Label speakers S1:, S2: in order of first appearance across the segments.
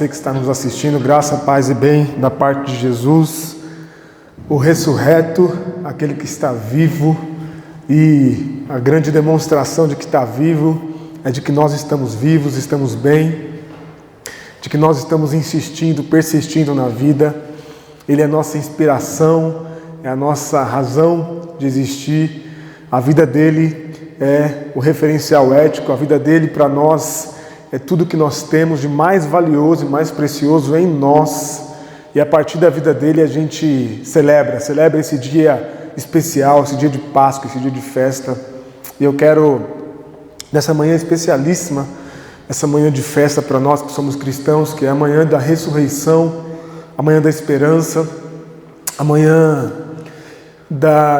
S1: você que está nos assistindo, graça, paz e bem da parte de Jesus, o ressurreto, aquele que está vivo, e a grande demonstração de que está vivo é de que nós estamos vivos, estamos bem, de que nós estamos insistindo, persistindo na vida. Ele é a nossa inspiração, é a nossa razão de existir. A vida dele é o referencial ético, a vida dele para nós é tudo que nós temos de mais valioso e mais precioso em nós. E a partir da vida dele a gente celebra esse dia especial, esse dia de Páscoa, esse dia de festa. E eu quero, nessa manhã especialíssima, essa manhã de festa para nós que somos cristãos, que é a manhã da ressurreição, a manhã da esperança, a manhã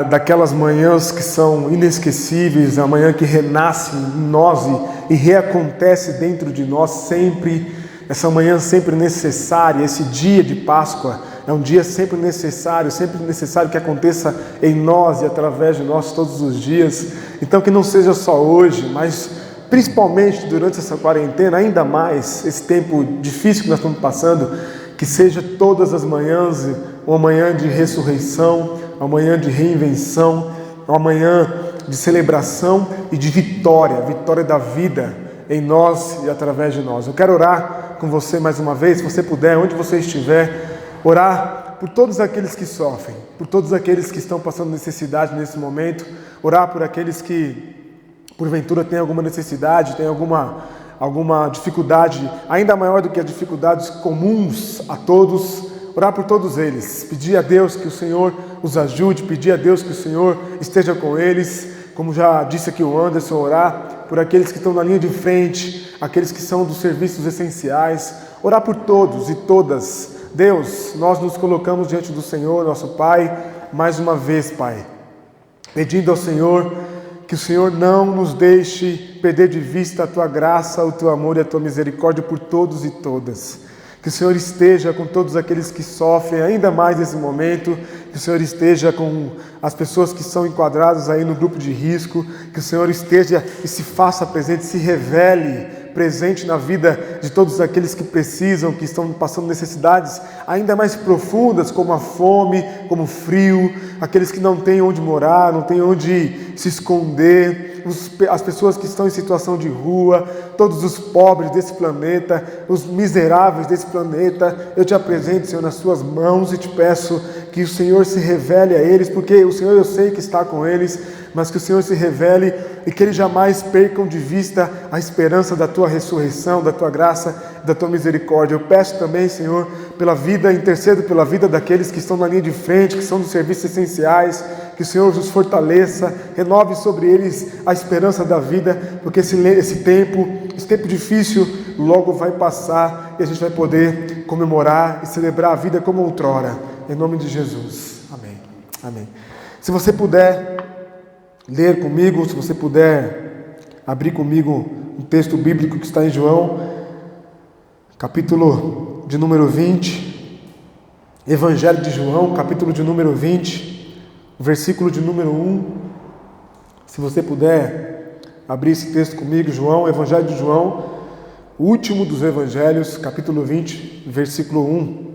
S1: daquelas manhãs que são inesquecíveis, a manhã que renasce em nós e reacontece dentro de nós sempre, essa manhã sempre necessária. Esse dia de Páscoa é um dia sempre necessário que aconteça em nós e através de nós todos os dias. Então que não seja só hoje, mas principalmente durante essa quarentena, ainda mais esse tempo difícil que nós estamos passando, que seja todas as manhãs uma manhã de ressurreição, uma manhã de reinvenção, uma manhã de celebração e de vitória da vida em nós e através de nós. Eu quero orar com você mais uma vez, se você puder, onde você estiver, orar por todos aqueles que sofrem, por todos aqueles que estão passando necessidade nesse momento, orar por aqueles que porventura têm alguma necessidade, têm alguma dificuldade ainda maior do que as dificuldades comuns a todos. Orar por todos eles, pedir a Deus que o Senhor os ajude, pedir a Deus que o Senhor esteja com eles, como já disse aqui o Anderson, orar por aqueles que estão na linha de frente, aqueles que são dos serviços essenciais, orar por todos e todas. Deus, nós nos colocamos diante do Senhor, nosso Pai, mais uma vez, Pai, pedindo ao Senhor que o Senhor não nos deixe perder de vista a Tua graça, o Teu amor e a Tua misericórdia por todos e todas. Que o Senhor esteja com todos aqueles que sofrem ainda mais nesse momento, que o Senhor esteja com as pessoas que são enquadradas aí no grupo de risco, que o Senhor esteja e se faça presente, se revele presente na vida de todos aqueles que precisam, que estão passando necessidades ainda mais profundas, como a fome, como o frio, aqueles que não têm onde morar, não têm onde se esconder, as pessoas que estão em situação de rua, todos os pobres desse planeta, os miseráveis desse planeta. Eu te apresento, Senhor, nas Suas mãos e te peço que o Senhor se revele a eles, porque o Senhor, eu sei que está com eles, mas que o Senhor se revele e que eles jamais percam de vista a esperança da Tua ressurreição, da Tua graça, da Tua misericórdia. Eu peço também, Senhor, pela vida, intercedo pela vida daqueles que estão na linha de frente, que são dos serviços essenciais, que o Senhor os fortaleça, renove sobre eles a esperança da vida, porque esse tempo difícil logo vai passar e a gente vai poder comemorar e celebrar a vida como outrora, em nome de Jesus. Amém. Amém. Se você puder ler comigo, se você puder abrir comigo um texto bíblico que está em João, capítulo de número 20, Evangelho de João, capítulo de número 20, versículo de número 1, se você puder abrir esse texto comigo, João, Evangelho de João, o último dos Evangelhos, capítulo 20, versículo 1.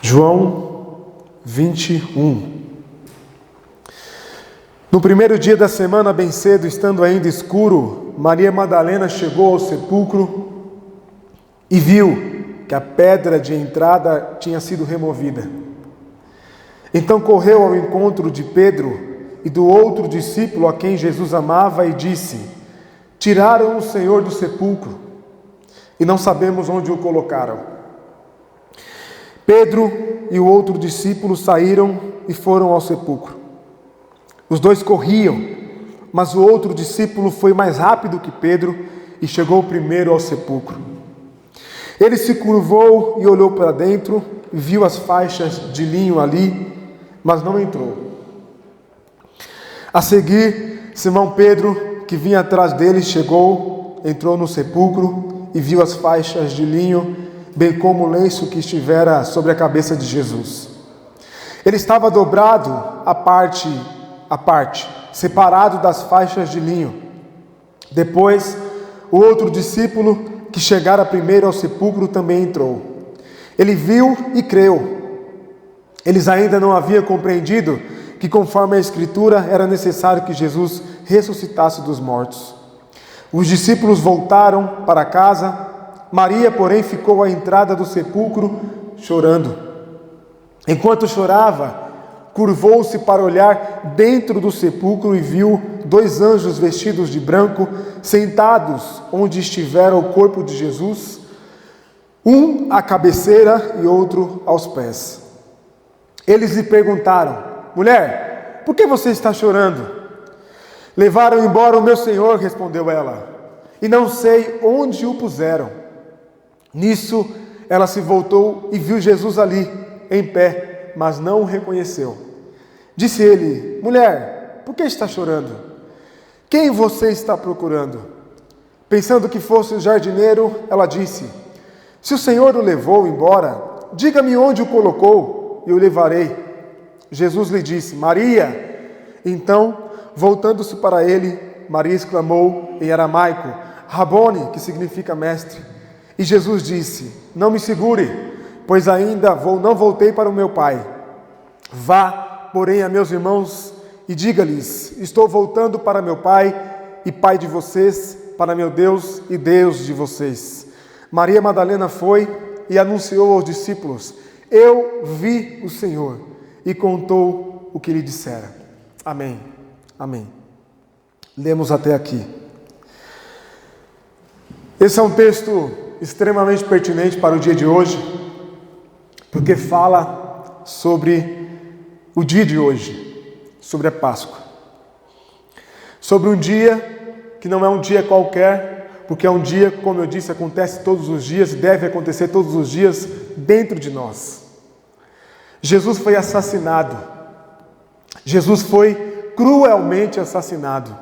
S1: João 21. No primeiro dia da semana, bem cedo, estando ainda escuro, Maria Madalena chegou ao sepulcro e viu que a pedra de entrada tinha sido removida. Então correu ao encontro de Pedro e do outro discípulo a quem Jesus amava e disse: tiraram o Senhor do sepulcro e não sabemos onde o colocaram. Pedro e o outro discípulo saíram e foram ao sepulcro. Os dois corriam, mas o outro discípulo foi mais rápido que Pedro e chegou primeiro ao sepulcro. Ele se curvou e olhou para dentro, viu as faixas de linho ali, mas não entrou. A seguir, Simão Pedro, que vinha atrás dele, chegou, entrou no sepulcro e viu as faixas de linho, bem como o lenço que estivera sobre a cabeça de Jesus. Ele estava dobrado à parte, separado das faixas de linho. Depois, o outro discípulo, que chegara primeiro ao sepulcro, também entrou. Ele viu e creu. Eles ainda não haviam compreendido que, conforme a Escritura, era necessário que Jesus ressuscitasse dos mortos. Os discípulos voltaram para casa. Maria, porém, ficou à entrada do sepulcro, chorando. Enquanto chorava, curvou-se para olhar dentro do sepulcro e viu 2 anjos vestidos de branco, sentados onde estivera o corpo de Jesus, um à cabeceira e outro aos pés. Eles lhe perguntaram: mulher, por que você está chorando? Levaram embora o meu Senhor, respondeu ela, e não sei onde o puseram. Nisso ela se voltou e viu Jesus ali, em pé, mas não o reconheceu. Disse ele: mulher, por que está chorando? Quem você está procurando? Pensando que fosse o jardineiro, ela disse: se o Senhor o levou embora, diga-me onde o colocou, e o levarei. Jesus lhe disse: Maria. Então, voltando-se para ele, Maria exclamou em aramaico: Rabone, que significa mestre. E Jesus disse: não me segure, pois ainda não voltei para o meu Pai. Vá, porém, a meus irmãos e diga-lhes: estou voltando para meu Pai e Pai de vocês, para meu Deus e Deus de vocês. Maria Madalena foi e anunciou aos discípulos: eu vi o Senhor, e contou o que lhe dissera. Amém. Amém. Lemos até aqui. Esse é um texto extremamente pertinente para o dia de hoje, porque fala sobre o dia de hoje, sobre a Páscoa. Sobre um dia que não é um dia qualquer, porque é um dia, como eu disse, acontece todos os dias, deve acontecer todos os dias dentro de nós. Jesus foi assassinado. Jesus foi cruelmente assassinado.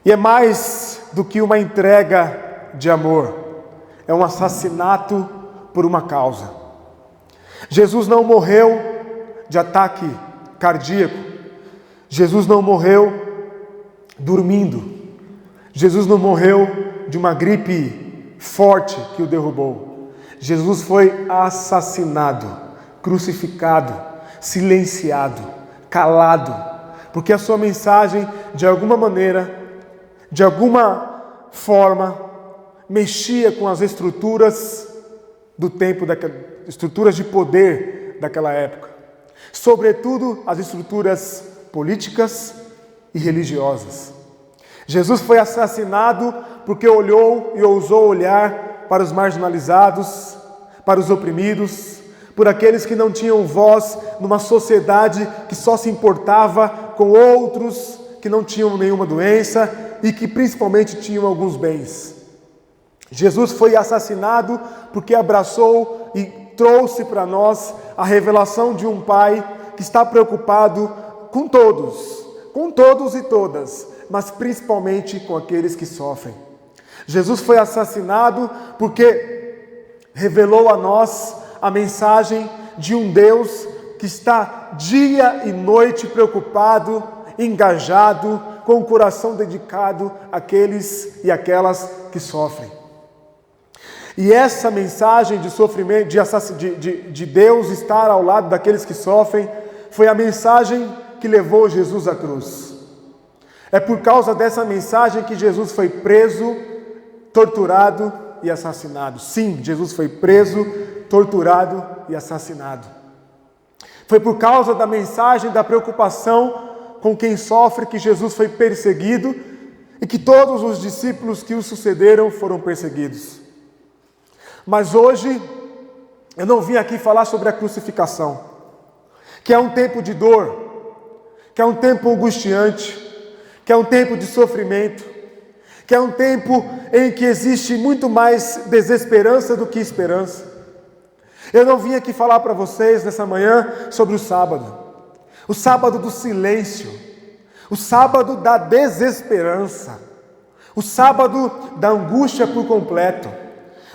S1: E é mais do que uma entrega de amor, é um assassinato por uma causa. Jesus não morreu de ataque cardíaco. Jesus não morreu dormindo. Jesus não morreu de uma gripe forte que o derrubou. Jesus foi assassinado, crucificado, silenciado, calado, porque a sua mensagem, de alguma maneira, de alguma forma, mexia com as estruturas do tempo, estruturas de poder daquela época, sobretudo as estruturas políticas e religiosas. Jesus foi assassinado porque olhou e ousou olhar para os marginalizados, para os oprimidos, por aqueles que não tinham voz numa sociedade que só se importava com outros que não tinham nenhuma doença e que principalmente tinham alguns bens. Jesus foi assassinado porque abraçou e trouxe para nós a revelação de um Pai que está preocupado com todos e todas, mas principalmente com aqueles que sofrem. Jesus foi assassinado porque revelou a nós a mensagem de um Deus que está dia e noite preocupado, engajado, com o coração dedicado àqueles e aquelas que sofrem. E essa mensagem de sofrimento, de Deus estar ao lado daqueles que sofrem, foi a mensagem que levou Jesus à cruz. É por causa dessa mensagem que Jesus foi preso, torturado e assassinado. Sim, Jesus foi preso, torturado e assassinado. Foi por causa da mensagem, da preocupação com quem sofre, que Jesus foi perseguido e que todos os discípulos que o sucederam foram perseguidos. Mas hoje, eu não vim aqui falar sobre a crucificação, que é um tempo de dor, que é um tempo angustiante, que é um tempo de sofrimento, que é um tempo em que existe muito mais desesperança do que esperança. Eu não vim aqui falar para vocês nessa manhã sobre o sábado do silêncio, o sábado da desesperança, o sábado da angústia por completo,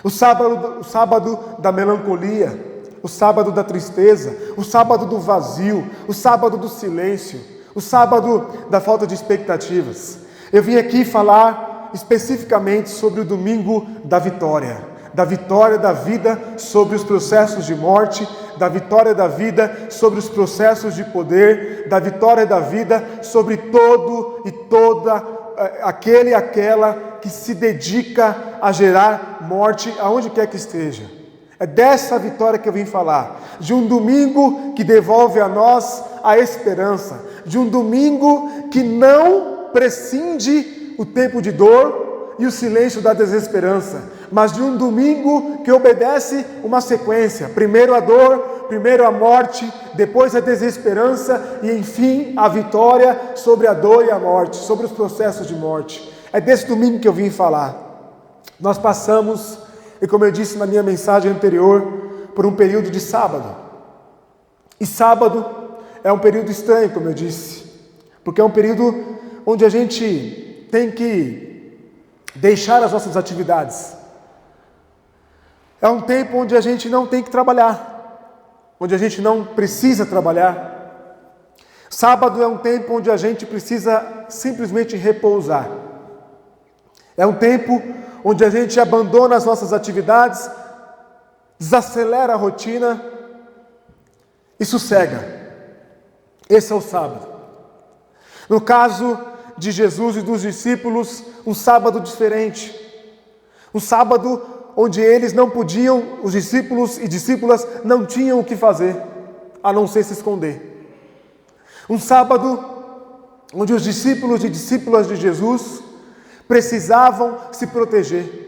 S1: o sábado da melancolia, o sábado da tristeza, o sábado do vazio, o sábado do silêncio, o sábado da falta de expectativas. Eu vim aqui falar especificamente sobre o domingo da vitória da vida sobre os processos de morte, da vitória da vida sobre os processos de poder, da vitória da vida sobre todo e toda aquele e aquela que se dedica a gerar morte aonde quer que esteja. É dessa vitória que eu vim falar, de um domingo que devolve a nós a esperança, de um domingo que não prescinde o tempo de dor e o silêncio da desesperança, mas de um domingo que obedece uma sequência: primeiro a dor, primeiro a morte, depois a desesperança e enfim a vitória sobre a dor e a morte, sobre os processos de morte. É desse domingo que eu vim falar. Nós passamos, e como eu disse na minha mensagem anterior, por um período de sábado. E sábado é um período estranho, como eu disse, porque é um período onde a gente tem que deixar as nossas atividades. É um tempo onde a gente não tem que trabalhar, onde a gente não precisa trabalhar. Sábado é um tempo onde a gente precisa simplesmente repousar. É um tempo onde a gente abandona as nossas atividades, desacelera a rotina e sossega. Esse é o sábado. No caso de Jesus e dos discípulos, um sábado diferente. Um sábado onde eles não podiam, os discípulos e discípulas não tinham o que fazer, a não ser se esconder. Um sábado onde os discípulos e discípulas de Jesus precisavam se proteger.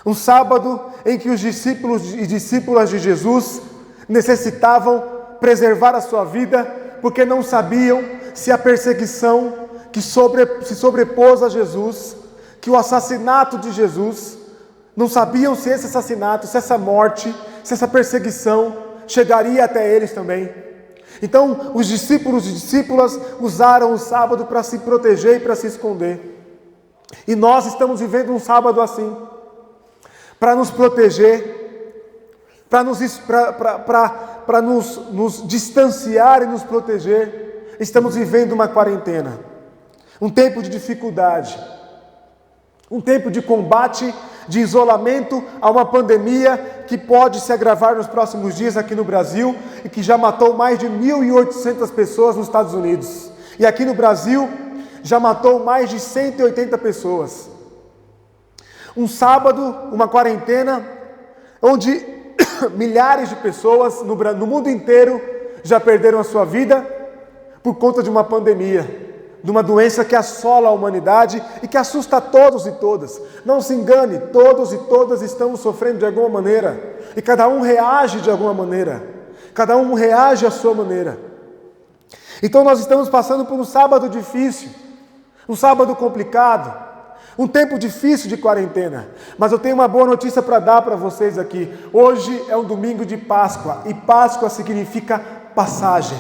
S1: Um sábado em que os discípulos e discípulas de Jesus necessitavam preservar a sua vida, porque não sabiam se a perseguição que se sobrepôs a Jesus, que o assassinato de Jesus, não sabiam se esse assassinato, se essa morte, se essa perseguição chegaria até eles também. Então, os discípulos e discípulas usaram o sábado para se proteger e para se esconder. E nós estamos vivendo um sábado assim, para nos proteger, para nos distanciar e nos proteger. Estamos vivendo uma quarentena, um tempo de dificuldade, um tempo de combate, de isolamento a uma pandemia que pode se agravar nos próximos dias aqui no Brasil e que já matou mais de 1.800 pessoas nos Estados Unidos. E aqui no Brasil já matou mais de 180 pessoas. Um sábado, uma quarentena, onde milhares de pessoas no mundo inteiro já perderam a sua vida por conta de uma pandemia, de uma doença que assola a humanidade e que assusta todos e todas. Não se engane, todos e todas estamos sofrendo de alguma maneira, e cada um reage de alguma maneira, cada um reage à sua maneira. Então nós estamos passando por um sábado difícil, um sábado complicado, um tempo difícil de quarentena, mas eu tenho uma boa notícia para dar para vocês aqui. Hoje é um domingo de Páscoa, e Páscoa significa passagem.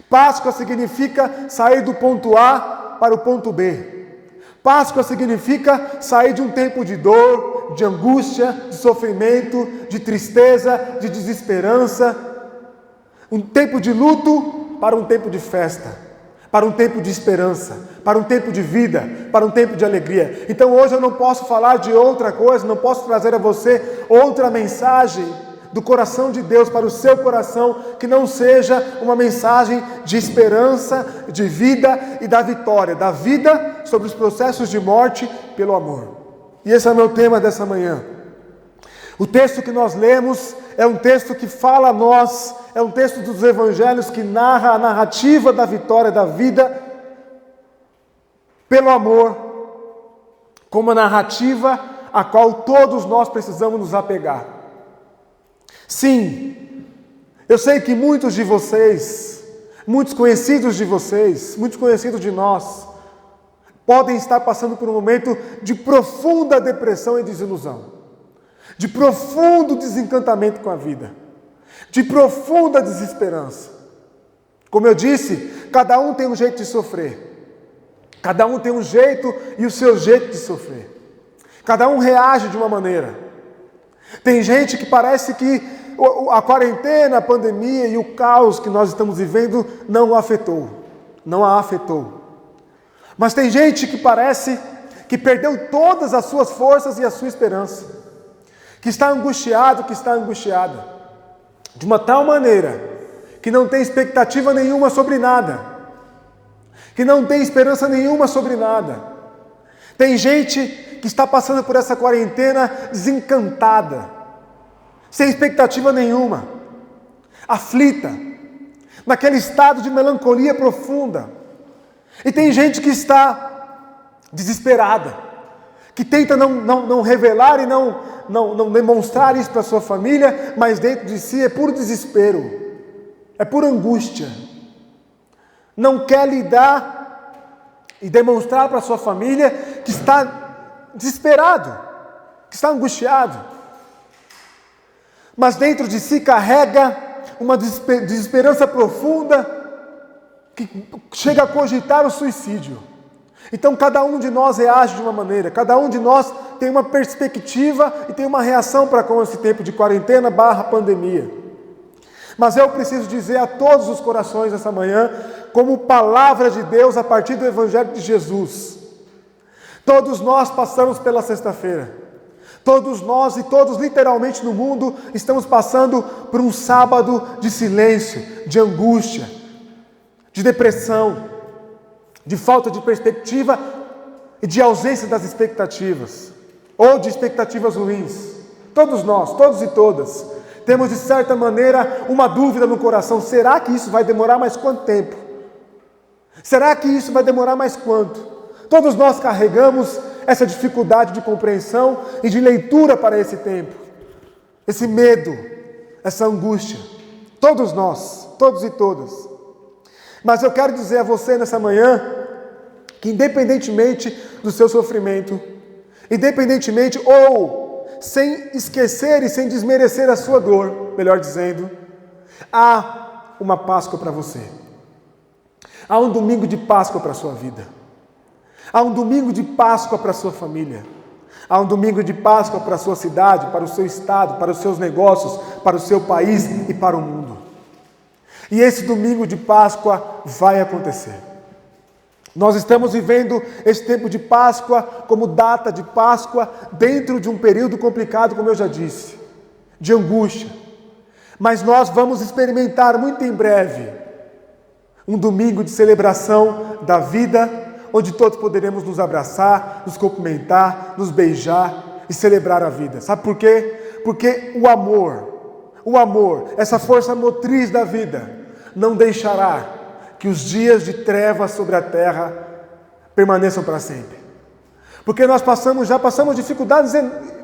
S1: Páscoa significa sair do ponto A para o ponto B. Páscoa significa sair de um tempo de dor, de angústia, de sofrimento, de tristeza, de desesperança. Um tempo de luto para um tempo de festa, para um tempo de esperança, para um tempo de vida, para um tempo de alegria. Então hoje eu não posso falar de outra coisa, não posso trazer a você outra mensagem do coração de Deus para o seu coração, que não seja uma mensagem de esperança, de vida e da vitória, da vida sobre os processos de morte pelo amor. E esse é o meu tema dessa manhã. O texto que nós lemos é um texto que fala a nós, é um texto dos evangelhos que narra a narrativa da vitória da vida pelo amor, como a narrativa a qual todos nós precisamos nos apegar. Sim, eu sei que muitos de vocês, muitos conhecidos de vocês, muitos conhecidos de nós, podem estar passando por um momento de profunda depressão e desilusão, de profundo desencantamento com a vida, de profunda desesperança. Como eu disse, cada um tem um jeito de sofrer, cada um tem um jeito e o seu jeito de sofrer, cada um reage de uma maneira. Tem gente que parece que a quarentena, a pandemia e o caos que nós estamos vivendo não a afetou. Mas tem gente que parece que perdeu todas as suas forças e a sua esperança, que está angustiado, que está angustiada, de uma tal maneira que não tem expectativa nenhuma sobre nada, que não tem esperança nenhuma sobre nada. Tem gente que está passando por essa quarentena desencantada, sem expectativa nenhuma, aflita, naquele estado de melancolia profunda. E tem gente que está desesperada, que tenta não revelar e não demonstrar isso para sua família, mas dentro de si é puro desespero, é pura angústia. Não quer lidar e demonstrar para sua família que está desesperado, que está angustiado. Mas dentro de si carrega uma desesperança profunda que chega a cogitar o suicídio. Então cada um de nós reage de uma maneira, cada um de nós tem uma perspectiva e tem uma reação para com esse tempo de quarentena / pandemia. Mas eu preciso dizer a todos os corações essa manhã, como palavra de Deus a partir do Evangelho de Jesus. Todos nós passamos pela sexta-feira. Todos nós e todos literalmente no mundo estamos passando por um sábado de silêncio, de angústia, de depressão, de falta de perspectiva e de ausência das expectativas, ou de expectativas ruins. Todos nós, todos e todas, temos de certa maneira uma dúvida no coração: será que isso vai demorar mais quanto tempo? Será que isso vai demorar mais quanto? Todos nós carregamos essa dificuldade de compreensão e de leitura para esse tempo, esse medo, essa angústia. Todos nós, todos e todas. Mas eu quero dizer a você nessa manhã que independentemente do seu sofrimento, independentemente ou sem esquecer e sem desmerecer a sua dor, melhor dizendo, há uma Páscoa para você. Há um domingo de Páscoa para a sua vida. Há um domingo de Páscoa para a sua família. Há um domingo de Páscoa para a sua cidade, para o seu estado, para os seus negócios, para o seu país e para o mundo. E esse domingo de Páscoa vai acontecer. Nós estamos vivendo esse tempo de Páscoa como data de Páscoa dentro de um período complicado, como eu já disse, de angústia. Mas nós vamos experimentar muito em breve um domingo de celebração da vida, onde todos poderemos nos abraçar, nos cumprimentar, nos beijar e celebrar a vida. Sabe por quê? Porque o amor, essa força motriz da vida, não deixará que os dias de trevas sobre a terra permaneçam para sempre. Porque nós já passamos dificuldades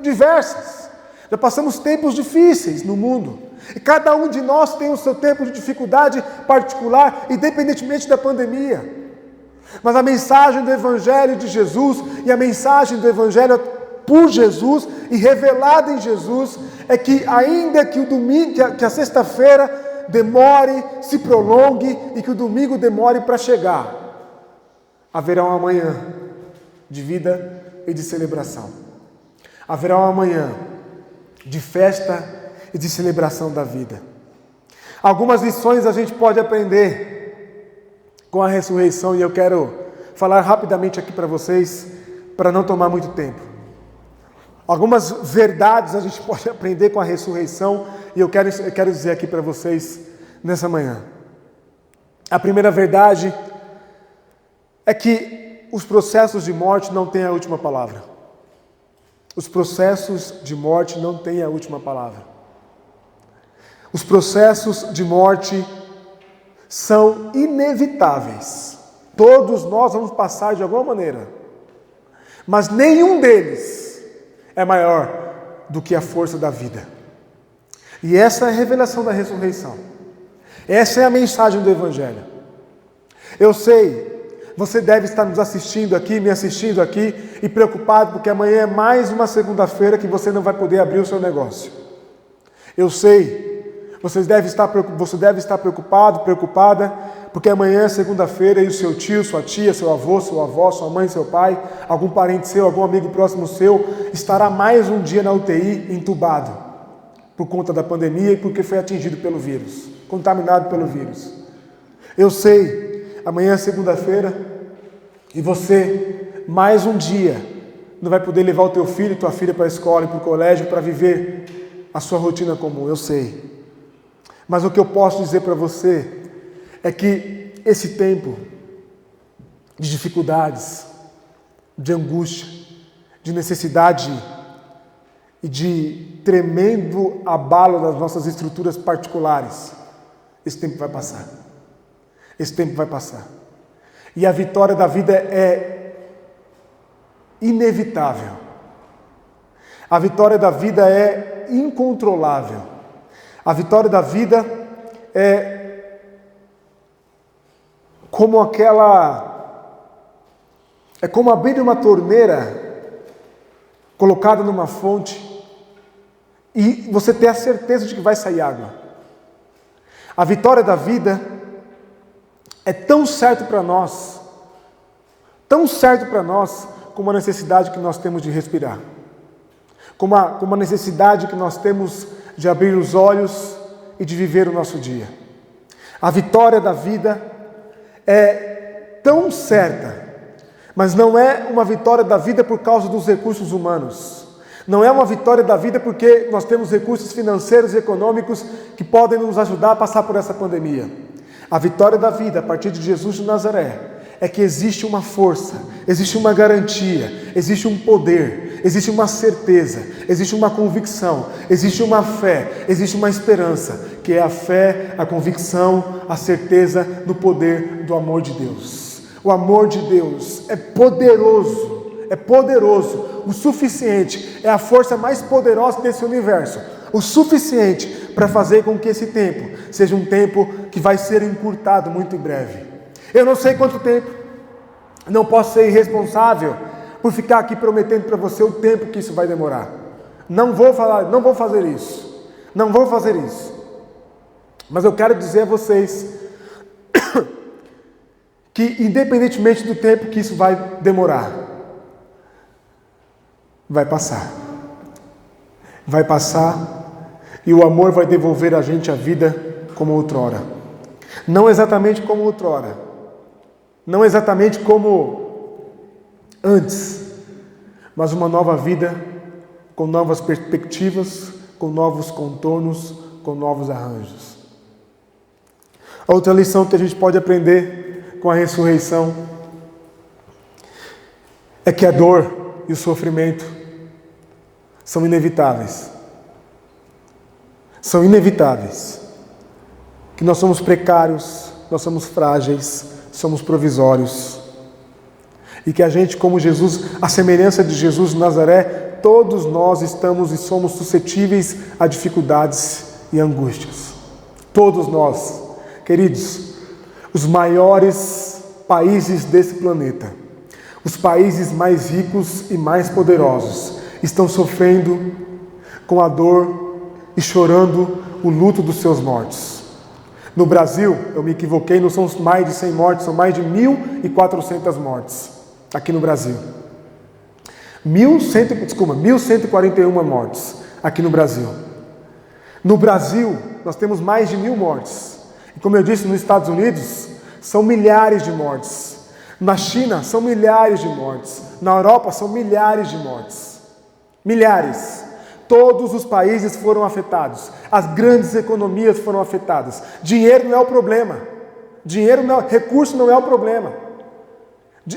S1: diversas, já passamos tempos difíceis no mundo, e cada um de nós tem o seu tempo de dificuldade particular, independentemente da pandemia. Mas a mensagem do Evangelho de Jesus e a mensagem do Evangelho por Jesus e revelada em Jesus é que ainda que o domingo, que a sexta-feira demore, se prolongue e que o domingo demore para chegar, haverá uma manhã de vida e de celebração. Haverá uma manhã de festa e de celebração da vida. Algumas lições a gente pode aprender com a ressurreição e eu quero falar rapidamente aqui para vocês, para não tomar muito tempo. Algumas verdades a gente pode aprender com a ressurreição e eu quero dizer aqui para vocês nessa manhã. A primeira verdade é que os processos de morte não têm a última palavra. Os processos de morte não têm a última palavra. Os processos de morte são inevitáveis. Todos nós vamos passar de alguma maneira. Mas nenhum deles é maior do que a força da vida. E essa é a revelação da ressurreição. Essa é a mensagem do Evangelho. Eu sei, você deve estar nos assistindo aqui, me assistindo aqui, e preocupado porque amanhã é mais uma segunda-feira que você não vai poder abrir o seu negócio. Eu sei, você deve estar preocupado, preocupada, porque amanhã é segunda-feira e o seu tio, sua tia, seu avô, sua avó, sua mãe, seu pai, algum parente seu, algum amigo próximo seu, estará mais um dia na UTI entubado, por conta da pandemia e porque foi atingido pelo vírus, contaminado pelo vírus. Eu sei, amanhã é segunda-feira E você, mais um dia, não vai poder levar o teu filho e tua filha para a escola e para o colégio para viver a sua rotina comum, eu sei. Mas o que eu posso dizer para você é que esse tempo de dificuldades, de angústia, de necessidade e de tremendo abalo das nossas estruturas particulares, esse tempo vai passar. Esse tempo vai passar. E a vitória da vida é inevitável. A vitória da vida é incontrolável. A vitória da vida é como é como abrir uma torneira colocada numa fonte e você ter a certeza de que vai sair água. A vitória da vida é tão certo para nós como a necessidade que nós temos de respirar, como a necessidade que nós temos de abrir os olhos e de viver o nosso dia. A vitória da vida é tão certa, mas não é uma vitória da vida por causa dos recursos humanos. Não é uma vitória da vida porque nós temos recursos financeiros e econômicos que podem nos ajudar a passar por essa pandemia. A vitória da vida, a partir de Jesus de Nazaré, é que existe uma força, existe uma garantia, existe um poder, existe uma certeza, existe uma convicção, existe uma fé, existe uma esperança, que é a fé, a convicção, a certeza no poder do amor de Deus. O amor de Deus é poderoso, o suficiente, é a força mais poderosa desse universo, o suficiente para fazer com que esse tempo seja um tempo que vai ser encurtado muito em breve. Eu não sei quanto tempo, não posso ser irresponsável por ficar aqui prometendo para você o tempo que isso vai demorar. Não vou fazer isso. Mas eu quero dizer a vocês que, independentemente do tempo que isso vai demorar, vai passar. Vai passar e o amor vai devolver a gente a vida como outrora. Não exatamente como outrora. Não exatamente como antes, mas uma nova vida com novas perspectivas, com novos contornos, com novos arranjos. A outra lição que a gente pode aprender com a ressurreição é que a dor e o sofrimento são inevitáveis. São inevitáveis. Que nós somos precários, nós somos frágeis, somos provisórios. E que a gente, como Jesus, a semelhança de Jesus de Nazaré, todos nós estamos e somos suscetíveis a dificuldades e angústias. Todos nós, queridos, os maiores países desse planeta, os países mais ricos e mais poderosos, estão sofrendo com a dor e chorando o luto dos seus mortos. No Brasil, eu me equivoquei, não são mais de 100 mortes, são mais de 1.400 mortes aqui no Brasil. 1.141 mortes aqui no Brasil. No Brasil, nós temos mais de 1.000 mortes. E como eu disse, nos Estados Unidos, são milhares de mortes. Na China, são milhares de mortes. Na Europa, são milhares de mortes. Milhares. Todos os países foram afetados. As grandes economias foram afetadas. Dinheiro não é o problema. Recurso não é o problema.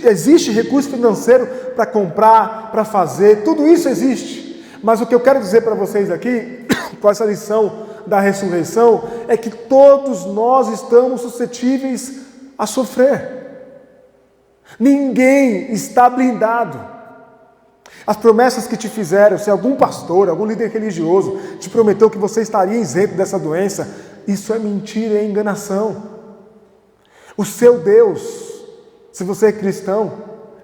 S1: Existe recurso financeiro para comprar, para fazer, tudo isso existe. Mas o que eu quero dizer para vocês aqui, com essa lição da ressurreição, é que todos nós estamos suscetíveis a sofrer. Ninguém está blindado. As promessas que te fizeram, se algum pastor, algum líder religioso te prometeu que você estaria isento dessa doença, isso é mentira, é enganação. O seu Deus, se você é cristão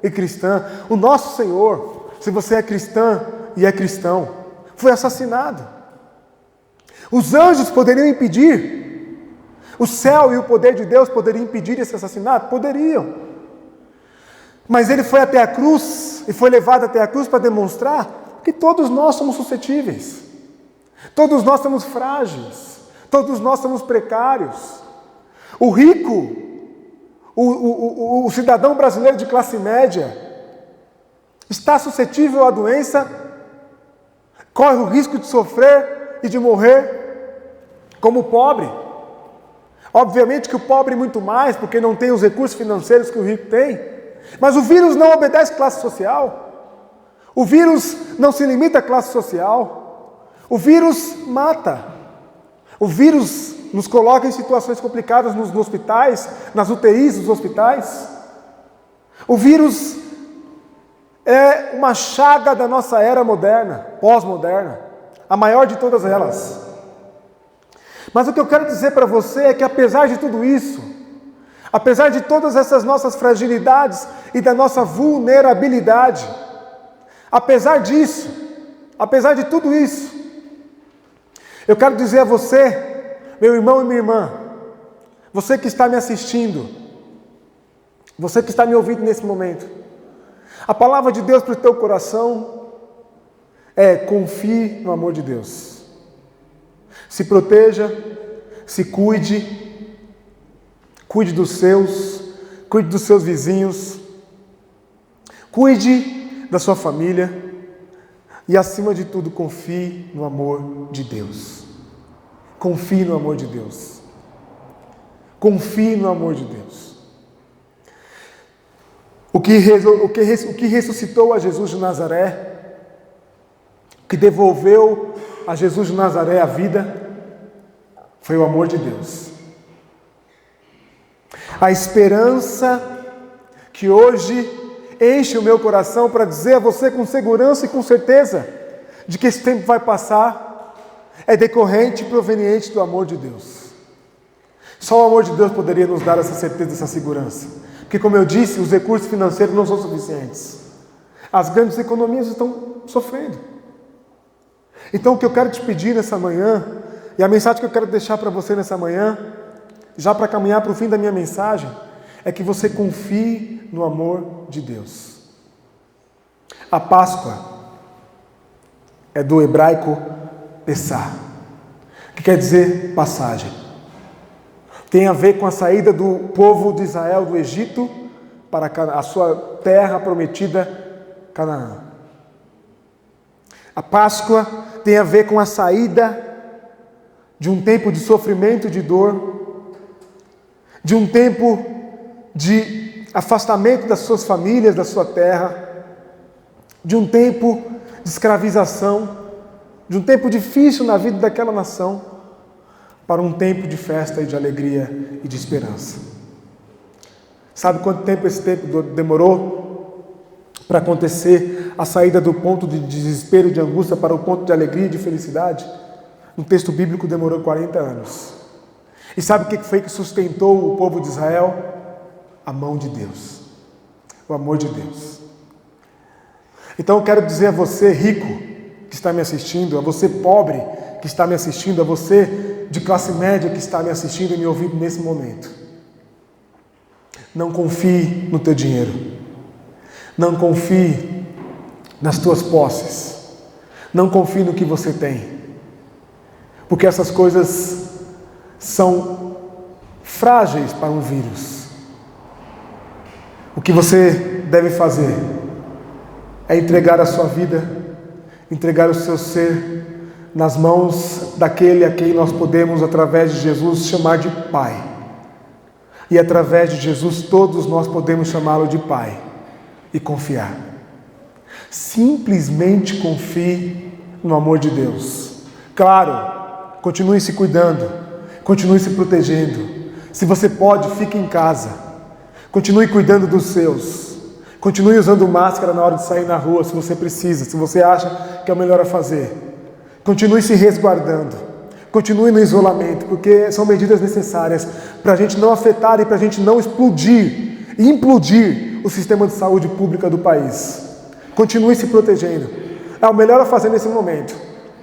S1: e cristã, o nosso Senhor, se você é cristã e é cristão, foi assassinado. Os anjos poderiam impedir, o céu e o poder de Deus poderiam impedir esse assassinato? Poderiam. Mas ele foi até a cruz, e foi levado até a cruz para demonstrar que todos nós somos suscetíveis. Todos nós somos frágeis. Todos nós somos precários. O rico O cidadão brasileiro de classe média está suscetível à doença, corre o risco de sofrer e de morrer como o pobre. Obviamente que o pobre muito mais, porque não tem os recursos financeiros que o rico tem. Mas o vírus não obedece classe social. O vírus não se limita à classe social. O vírus mata. O vírus nos coloca em situações complicadas nos hospitais, nas UTIs dos hospitais. O vírus é uma chaga da nossa era moderna, pós-moderna, a maior de todas elas. Mas o que eu quero dizer para você é que apesar de tudo isso, apesar de todas essas nossas fragilidades e da nossa vulnerabilidade, apesar disso, apesar de tudo isso, eu quero dizer a você, meu irmão e minha irmã, você que está me assistindo, você que está me ouvindo nesse momento, a palavra de Deus para o teu coração é: confie no amor de Deus. Se proteja, se cuide, cuide dos seus vizinhos, cuide da sua família e, acima de tudo, confie no amor de Deus. Confie no amor de Deus. Confie no amor de Deus. O que ressuscitou a Jesus de Nazaré, o que devolveu a Jesus de Nazaré a vida, foi o amor de Deus. A esperança que hoje enche o meu coração para dizer a você com segurança e com certeza de que esse tempo vai passar, é decorrente e proveniente do amor de Deus. Só o amor de Deus poderia nos dar essa certeza, essa segurança. Porque, como eu disse, os recursos financeiros não são suficientes. As grandes economias estão sofrendo. Então, o que eu quero te pedir nessa manhã, e a mensagem que eu quero deixar para você nessa manhã, já para caminhar para o fim da minha mensagem, é que você confie no amor de Deus. A Páscoa é do hebraico Pessah, que quer dizer passagem. Tem a ver com a saída do povo de Israel do Egito para a sua terra prometida, Canaã. A Páscoa tem a ver com a saída de um tempo de sofrimento e de dor, de um tempo de afastamento das suas famílias, da sua terra, de um tempo de escravização, de um tempo difícil na vida daquela nação, para um tempo de festa e de alegria e de esperança. Sabe quanto tempo esse tempo demorou para acontecer a saída do ponto de desespero e de angústia para o ponto de alegria e de felicidade? No texto bíblico demorou 40 anos. E sabe o que foi que sustentou o povo de Israel? A mão de Deus, o amor de Deus. Então eu quero dizer a você, rico, que está me assistindo, a você pobre que está me assistindo, a você de classe média que está me assistindo e me ouvindo nesse momento: não confie no teu dinheiro, não confie nas tuas posses, não confie no que você tem, porque essas coisas são frágeis para um vírus. O que você deve fazer é entregar a sua vida, entregar o seu ser nas mãos daquele a quem nós podemos, através de Jesus, chamar de Pai. E através de Jesus todos nós podemos chamá-lo de Pai e confiar. Simplesmente confie no amor de Deus. Claro, continue se cuidando, continue se protegendo. Se você pode, fique em casa. Continue cuidando dos seus. Continue usando máscara na hora de sair na rua, se você precisa, se você acha que é o melhor a fazer. Continue se resguardando. Continue no isolamento, porque são medidas necessárias para a gente não afetar e para a gente não explodir e implodir o sistema de saúde pública do país. Continue se protegendo. É o melhor a fazer nesse momento.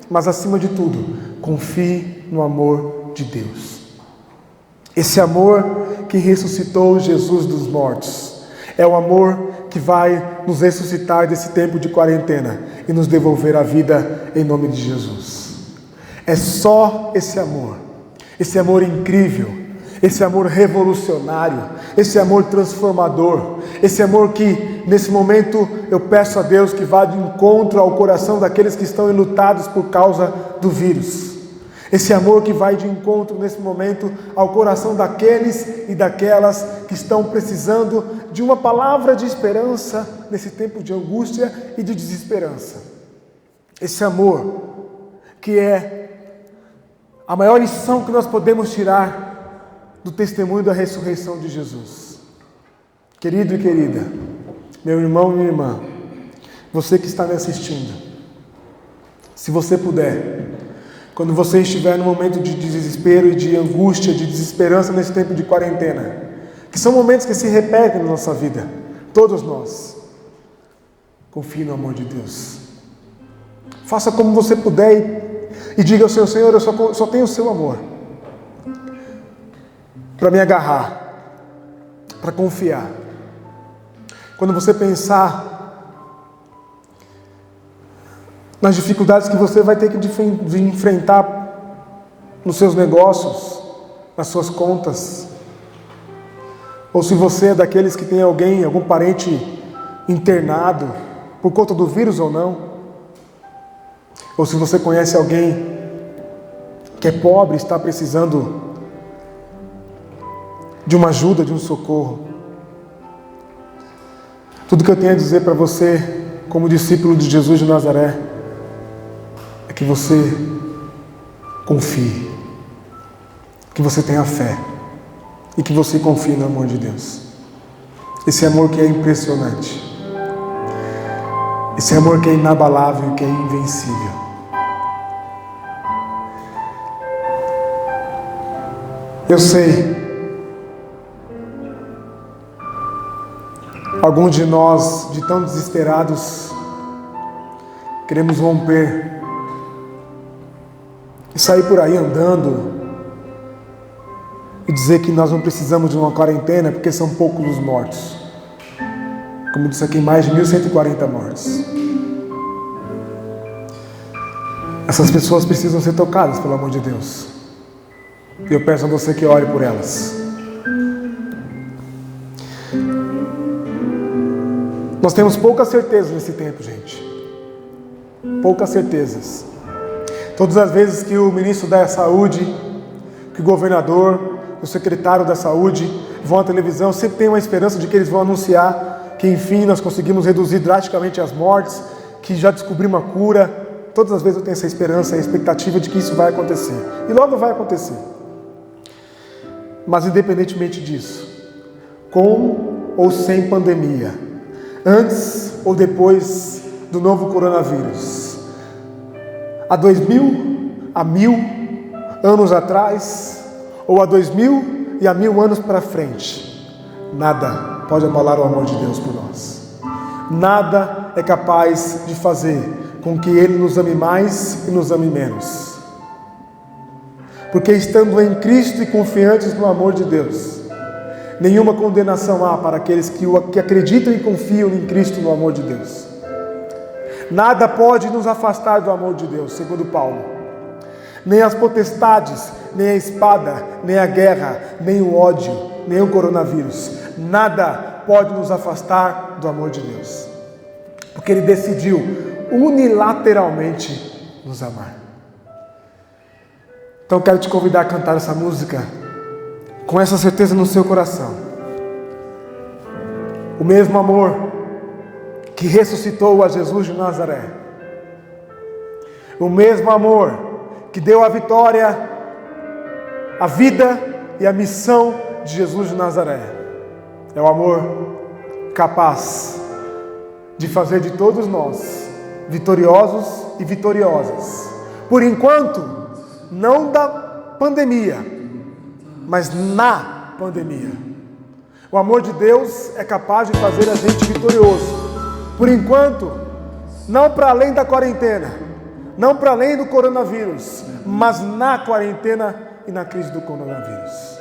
S1: Mas, acima de tudo, confie no amor de Deus. Esse amor que ressuscitou Jesus dos mortos é o amor que vai nos ressuscitar desse tempo de quarentena e nos devolver a vida em nome de Jesus. É só esse amor incrível, esse amor revolucionário, esse amor transformador, esse amor que nesse momento eu peço a Deus que vá de encontro ao coração daqueles que estão enlutados por causa do vírus. Esse amor que vai de encontro nesse momento ao coração daqueles e daquelas que estão precisando de uma palavra de esperança nesse tempo de angústia e de desesperança. Esse amor que é a maior lição que nós podemos tirar do testemunho da ressurreição de Jesus. Querido e querida, meu irmão e minha irmã, você que está me assistindo, se você puder, quando você estiver no momento de desespero e de angústia, de desesperança nesse tempo de quarentena, que são momentos que se repetem na nossa vida, todos nós, confie no amor de Deus. Faça como você puder e diga ao seu Senhor, eu só tenho o seu amor para me agarrar, para confiar. Quando você pensar nas dificuldades que você vai ter que enfrentar nos seus negócios, nas suas contas, ou se você é daqueles que tem algum parente internado por conta do vírus ou não, ou se você conhece alguém que é pobre e está precisando de uma ajuda, de um socorro. Tudo que eu tenho a dizer para você, como discípulo de Jesus de Nazaré, é que você confie, que você tenha fé e que você confie no amor de Deus. Esse amor que é impressionante, esse amor que é inabalável, que é invencível. Eu sei, alguns de nós, de tão desesperados, queremos romper e sair por aí andando e dizer que nós não precisamos de uma quarentena porque são poucos os mortos. Como disse aqui, mais de 1.140 mortes. Essas pessoas precisam ser tocadas, pelo amor de Deus. E eu peço a você que ore por elas. Nós temos poucas certezas nesse tempo, gente. Poucas certezas. Todas as vezes que o ministro da Saúde, que o governador, o secretário da Saúde vão à televisão, sempre tem uma esperança de que eles vão anunciar que, enfim, nós conseguimos reduzir drasticamente as mortes, que já descobrimos uma cura. Todas as vezes eu tenho essa esperança, a expectativa de que isso vai acontecer. E logo vai acontecer. Mas independentemente disso, com ou sem pandemia, antes ou depois do novo coronavírus, há 2.000, há 1.000 anos atrás, ou há 2.000 e há 1.000 anos para frente, nada pode abalar o amor de Deus por nós. Nada é capaz de fazer com que Ele nos ame mais e nos ame menos. Porque estando em Cristo e confiantes no amor de Deus, nenhuma condenação há para aqueles que acreditam e confiam em Cristo, no amor de Deus. Nada pode nos afastar do amor de Deus, segundo Paulo. Nem as potestades, nem a espada, nem a guerra, nem o ódio, nem o coronavírus. Nada pode nos afastar do amor de Deus. Porque Ele decidiu unilateralmente nos amar. Então eu quero te convidar a cantar essa música com essa certeza no seu coração. O mesmo amor que ressuscitou a Jesus de Nazaré, o mesmo amor que deu a vitória, a vida e a missão de Jesus de Nazaré, é o amor capaz de fazer de todos nós vitoriosos e vitoriosas, por enquanto, não da pandemia, mas na pandemia. O amor de Deus é capaz de fazer a gente vitorioso, por enquanto, não para além da quarentena, não para além do coronavírus, mas na quarentena e na crise do coronavírus.